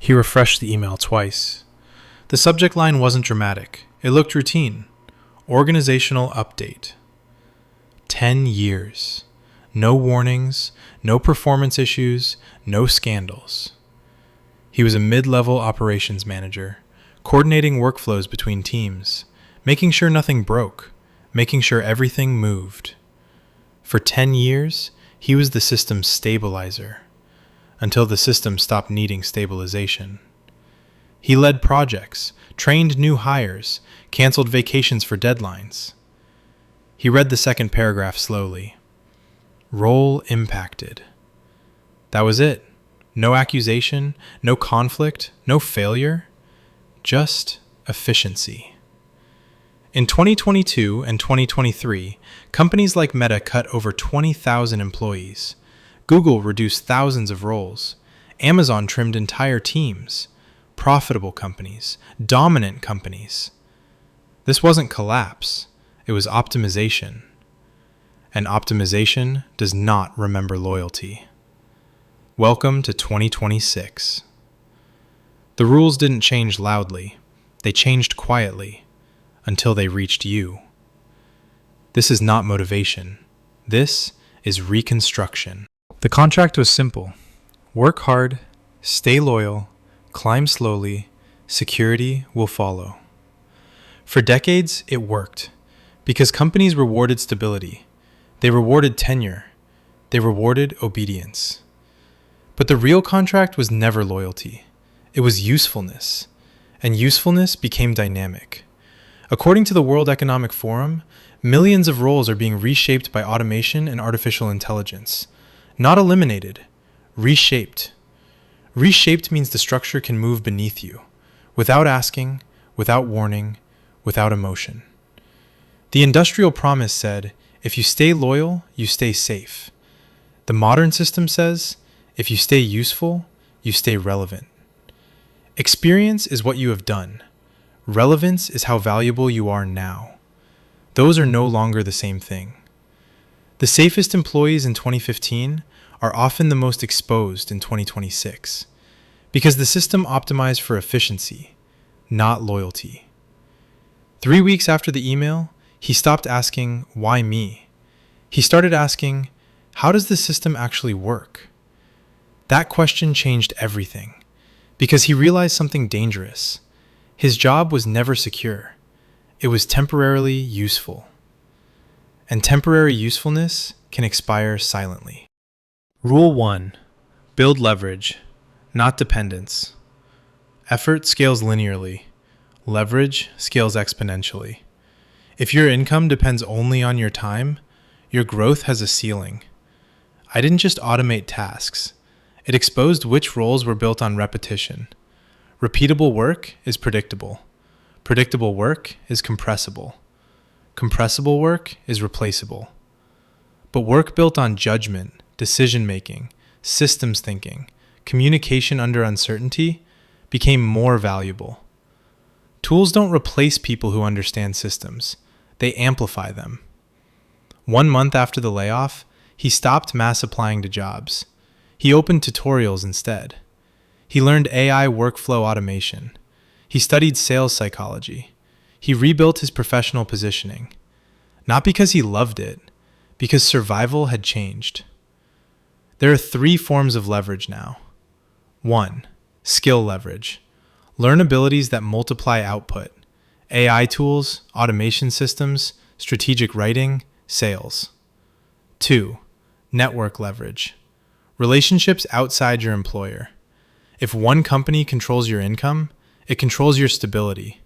He refreshed the email twice. The subject line wasn't dramatic. It looked routine. Organizational update. 10 years. No warnings, no performance issues, no scandals. He was a mid-level operations manager, coordinating workflows between teams, making sure nothing broke, making sure everything moved. For 10 years, he was the system's stabilizer, until the system stopped needing stabilization. He led projects, trained new hires, canceled vacations for deadlines. He read the second paragraph slowly. Role impacted. That was it. No accusation, no conflict, no failure, just efficiency. In 2022 and 2023, companies like Meta cut over 20,000 employees. Google reduced thousands of roles. Amazon trimmed entire teams. Profitable companies, dominant companies. This wasn't collapse, it was optimization. And optimization does not remember loyalty. Welcome to 2026. The rules didn't change loudly. They changed quietly until they reached you. This is not motivation. This is reconstruction. The contract was simple. Work hard, stay loyal, climb slowly, security will follow. For decades, it worked because companies rewarded stability. They rewarded tenure. They rewarded obedience. But the real contract was never loyalty. It was usefulness. And usefulness became dynamic. According to the World Economic Forum, millions of roles are being reshaped by automation and artificial intelligence. Not eliminated, reshaped. Reshaped means the structure can move beneath you, without asking, without warning, without emotion. The industrial promise said, if you stay loyal, you stay safe. The modern system says, if you stay useful, you stay relevant. Experience is what you have done. Relevance is how valuable you are now. Those are no longer the same thing. The safest employees in 2015 are often the most exposed in 2026 because the system optimized for efficiency, not loyalty. 3 weeks after the email, he stopped asking, why me? He started asking, how does the system actually work? That question changed everything because he realized something dangerous. His job was never secure. It was temporarily useful. And temporary usefulness can expire silently. Rule 1. Build leverage, not dependence. Effort scales linearly. Leverage scales exponentially. If your income depends only on your time, your growth has a ceiling. I didn't just automate tasks. It exposed which roles were built on repetition. Repeatable work is predictable. Predictable work is compressible. Compressible work is replaceable. But work built on judgment, decision-making, systems thinking, communication under uncertainty became more valuable. Tools don't replace people who understand systems. They amplify them. 1 month after the layoff, he stopped mass applying to jobs. He opened tutorials instead. He learned AI workflow automation. He studied sales psychology. He rebuilt his professional positioning. Not because he loved it, because survival had changed. There are 3 forms of leverage now. 1. Skill leverage. Learn abilities that multiply output. AI tools, automation systems, strategic writing, sales. 2. Network leverage. Relationships outside your employer. If one company controls your income, it controls your stability.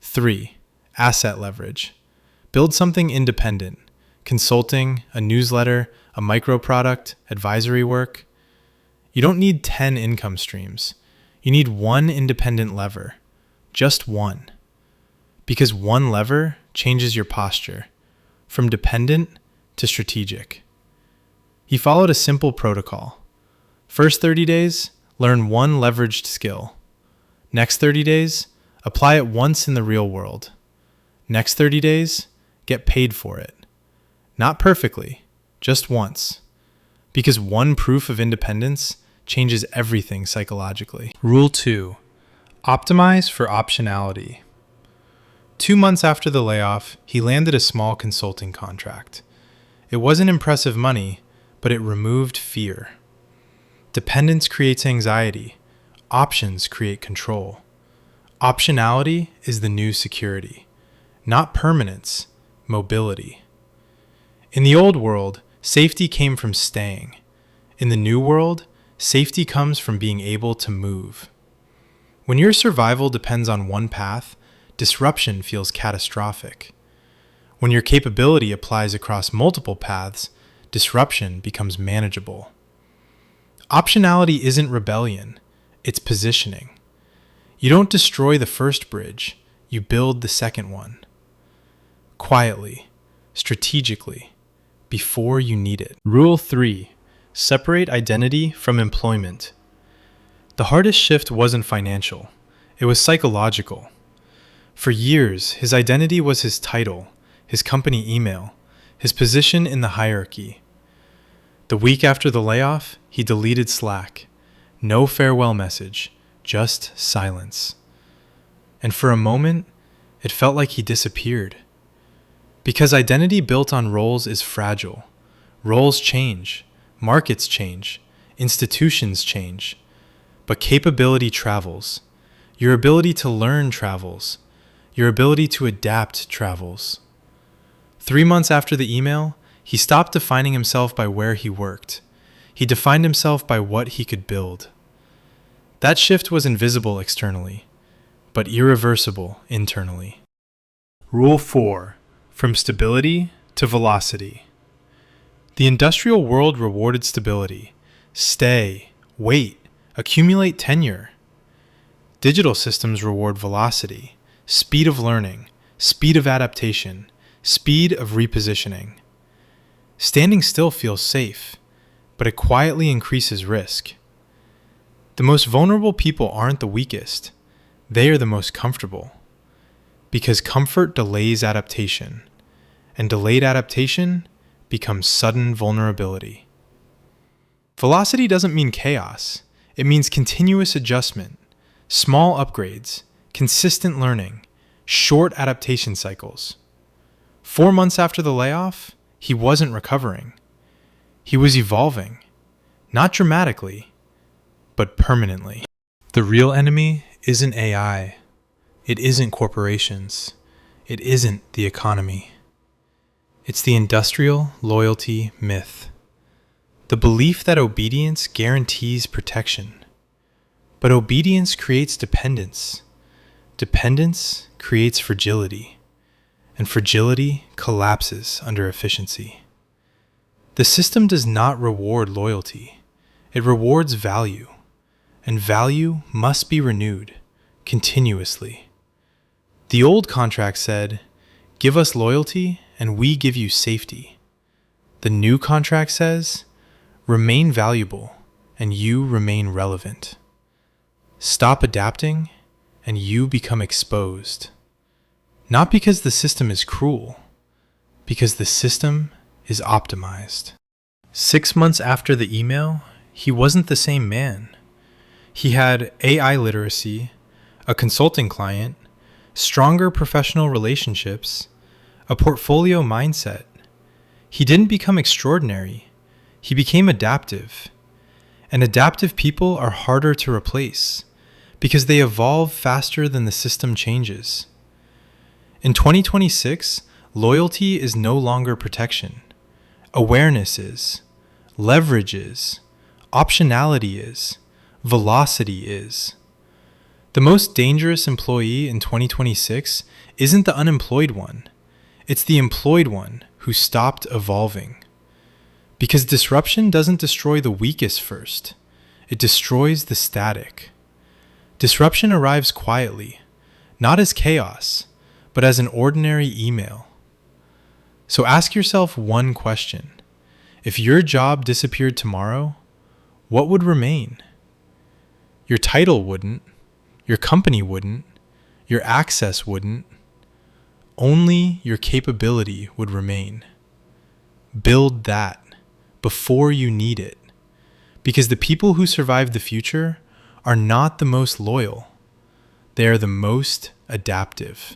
3. Asset leverage. Build something independent. Consulting, a newsletter, a micro product, advisory work. You don't need 10 income streams. You need 1 independent lever. Just 1. Because 1 lever changes your posture, from dependent to strategic. He followed a simple protocol. First 30 days, learn 1 leveraged skill. Next 30 days, apply it once in the real world. Next 30 days, get paid for it. Not perfectly, just once. Because 1 proof of independence changes everything psychologically. Rule 2. Optimize for optionality. 2 months after the layoff, he landed a small consulting contract. It wasn't impressive money, but it removed fear. Dependence creates anxiety. Options create control. Optionality is the new security. Not permanence, mobility. In the old world, safety came from staying. In the new world, safety comes from being able to move. When your survival depends on one path, disruption feels catastrophic. When your capability applies across multiple paths, disruption becomes manageable. Optionality isn't rebellion, it's positioning. You don't destroy the first bridge, you build the second one. Quietly, strategically, before you need it. Rule 3. Separate identity from employment. The hardest shift wasn't financial, it was psychological. For years, his identity was his title, his company email, his position in the hierarchy. The week after the layoff, he deleted Slack. No farewell message, just silence. And for a moment, it felt like he disappeared. Because identity built on roles is fragile. Roles change, markets change, institutions change. But capability travels. Your ability to learn travels. Your ability to adapt travels. 3 months after the email, he stopped defining himself by where he worked. He defined himself by what he could build. That shift was invisible externally, but irreversible internally. Rule 4. From stability to velocity. The industrial world rewarded stability. Stay, wait, accumulate tenure. Digital systems reward velocity, speed of learning, speed of adaptation, speed of repositioning. Standing still feels safe, but it quietly increases risk. The most vulnerable people aren't the weakest, they are the most comfortable. Because comfort delays adaptation, and delayed adaptation becomes sudden vulnerability. Velocity doesn't mean chaos, it means continuous adjustment, small upgrades, consistent learning, short adaptation cycles. 4 months after the layoff, he wasn't recovering. He was evolving, not dramatically, but permanently. The real enemy isn't AI. It isn't corporations. It isn't the economy. It's the industrial loyalty myth. The belief that obedience guarantees protection. But obedience creates dependence. Dependence creates fragility. And fragility collapses under efficiency. The system does not reward loyalty. It rewards value. And value must be renewed continuously. The old contract said, "Give us loyalty and we give you safety." The new contract says, "Remain valuable and you remain relevant." Stop adapting and you become exposed. Not because the system is cruel, because the system is optimized. 6 months after the email, he wasn't the same man. He had AI literacy, a consulting client, stronger professional relationships, a portfolio mindset. He didn't become extraordinary. He became adaptive. And adaptive people are harder to replace because they evolve faster than the system changes. In 2026, loyalty is no longer protection. Awareness is. Leverage is. Optionality is. Velocity is. The most dangerous employee in 2026 isn't the unemployed one. It's the employed one who stopped evolving. Because disruption doesn't destroy the weakest first. It destroys the static. Disruption arrives quietly, not as chaos, but as an ordinary email. So ask yourself one question. If your job disappeared tomorrow, what would remain? Your title wouldn't. Your company wouldn't. Your access wouldn't. Only your capability would remain. Build that before you need it. Because the people who survive the future are not the most loyal. They are the most adaptive.